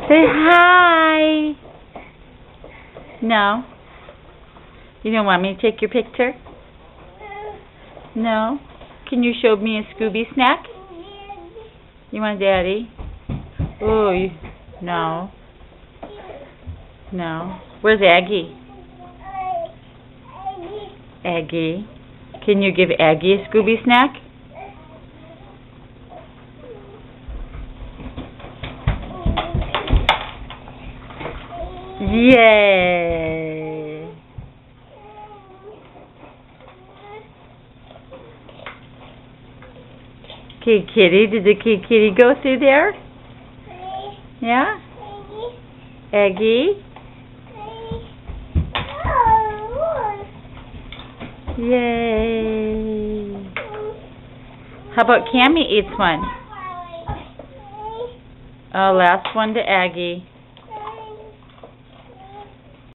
Say hi. No. You don't want me to take your picture? No. Can you show me a Scooby snack? You want Daddy? Oh, no. No. Where's Aggie? Aggie. Can you give Aggie a Scooby snack? Yay! Okay, kitty. Did the kitty go through there? Yeah? Aggie? Yay! How about Cammy eats one? Oh, last one to Aggie.